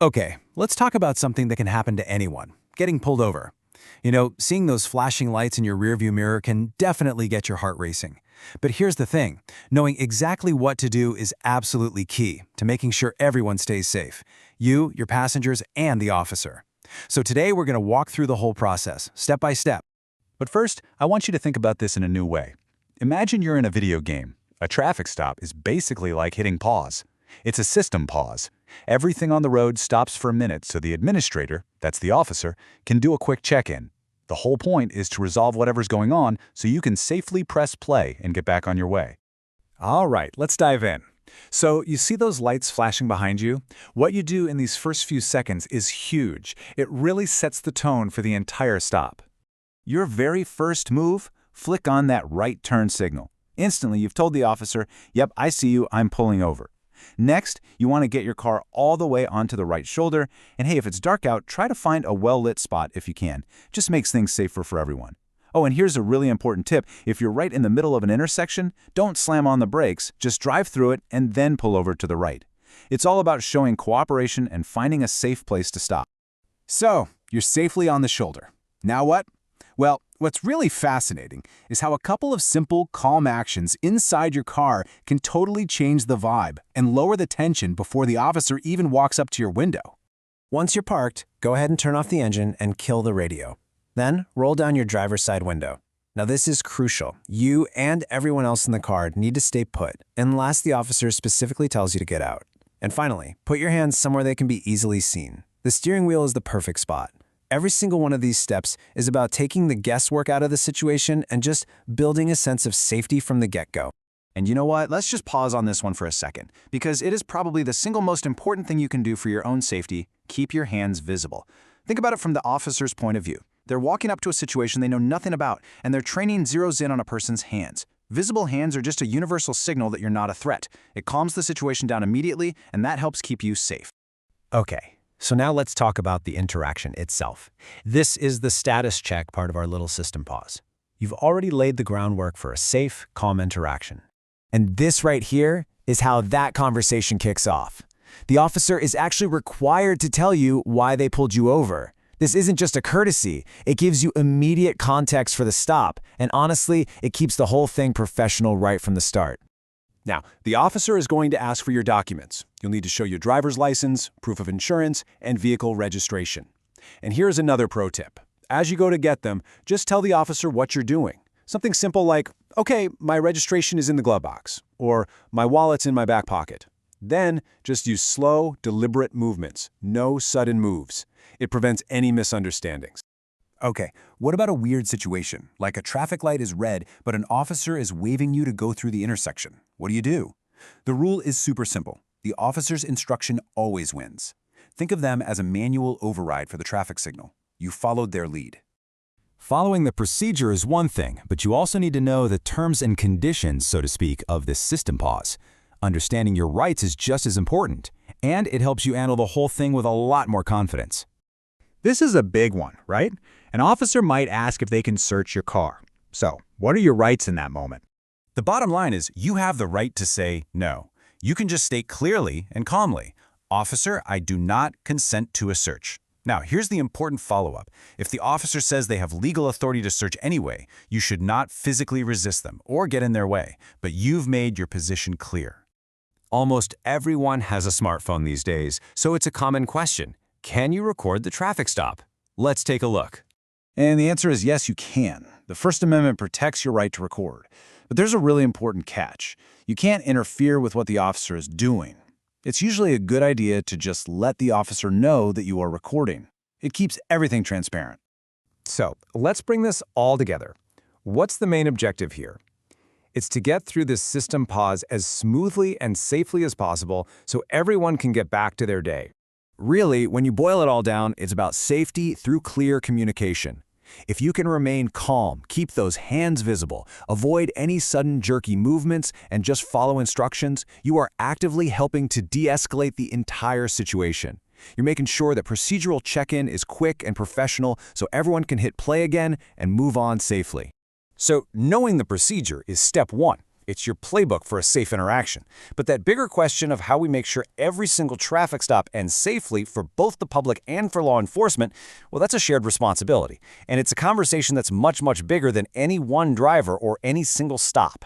Okay, let's talk about something that can happen to anyone, getting pulled over. Seeing those flashing lights in your rearview mirror can definitely get your heart racing. But here's the thing, knowing exactly what to do is absolutely key to making sure everyone stays safe. You, your passengers, and the officer. So today we're going to walk through the whole process, step by step. But first, I want you to think about this in a new way. Imagine you're in a video game. A traffic stop is basically like hitting pause. It's a system pause. Everything on the road stops for a minute so the administrator, that's the officer, can do a quick check-in. The whole point is to resolve whatever's going on so you can safely press play and get back on your way. All right, let's dive in. So you see those lights flashing behind you? What you do in these first few seconds is huge. It really sets the tone for the entire stop. Your very first move? Flick on that right turn signal. Instantly, you've told the officer, yep, I see you, I'm pulling over. Next, you want to get your car all the way onto the right shoulder, and hey, if it's dark out, try to find a well-lit spot if you can. Just makes things safer for everyone. Oh, and here's a really important tip. If you're right in the middle of an intersection, don't slam on the brakes, just drive through it and then pull over to the right. It's all about showing cooperation and finding a safe place to stop. So, you're safely on the shoulder. Now what? Well, what's really fascinating is how a couple of simple, calm actions inside your car can totally change the vibe and lower the tension before the officer even walks up to your window. Once you're parked, go ahead and turn off the engine and kill the radio. Then, roll down your driver's side window. Now this is crucial. You and everyone else in the car need to stay put, unless the officer specifically tells you to get out. And finally, put your hands somewhere they can be easily seen. The steering wheel is the perfect spot. Every single one of these steps is about taking the guesswork out of the situation and just building a sense of safety from the get-go. And you know what? Let's just pause on this one for a second, because it is probably the single most important thing you can do for your own safety. Keep your hands visible. Think about it from the officer's point of view. They're walking up to a situation they know nothing about, and their training zeroes in on a person's hands. Visible hands are just a universal signal that you're not a threat. It calms the situation down immediately, and that helps keep you safe. Okay. So now let's talk about the interaction itself. This is the status check part of our little system pause. You've already laid the groundwork for a safe, calm interaction. And this right here is how that conversation kicks off. The officer is actually required to tell you why they pulled you over. This isn't just a courtesy. It gives you immediate context for the stop, and honestly, it keeps the whole thing professional right from the start. Now, the officer is going to ask for your documents. You'll need to show your driver's license, proof of insurance, and vehicle registration. And here's another pro tip. As you go to get them, just tell the officer what you're doing. Something simple like, okay, my registration is in the glove box, or my wallet's in my back pocket. Then, just use slow, deliberate movements, no sudden moves. It prevents any misunderstandings. Okay, what about a weird situation, like a traffic light is red, but an officer is waving you to go through the intersection? What do? The rule is super simple. The officer's instruction always wins. Think of them as a manual override for the traffic signal. You followed their lead. Following the procedure is one thing, but you also need to know the terms and conditions, so to speak, of this system pause. Understanding your rights is just as important, and it helps you handle the whole thing with a lot more confidence. This is a big one, right? An officer might ask if they can search your car. So, what are your rights in that moment? The bottom line is you have the right to say no. You can just state clearly and calmly, "Officer, I do not consent to a search." Now, here's the important follow-up. If the officer says they have legal authority to search anyway, you should not physically resist them or get in their way, but you've made your position clear. Almost everyone has a smartphone these days, so it's a common question. Can you record the traffic stop? Let's take a look. And the answer is yes, you can. The First Amendment protects your right to record. But there's a really important catch. You can't interfere with what the officer is doing. It's usually a good idea to just let the officer know that you are recording. It keeps everything transparent. So, let's bring this all together. What's the main objective here? It's to get through this system pause as smoothly and safely as possible so everyone can get back to their day. Really, when you boil it all down, it's about safety through clear communication. If you can remain calm, keep those hands visible, avoid any sudden jerky movements, and just follow instructions, you are actively helping to de-escalate the entire situation. You're making sure that procedural check-in is quick and professional so everyone can hit play again and move on safely. So, knowing the procedure is step one. It's your playbook for a safe interaction. But that bigger question of how we make sure every single traffic stop ends safely for both the public and for law enforcement, well, that's a shared responsibility. And it's a conversation that's much, much bigger than any one driver or any single stop.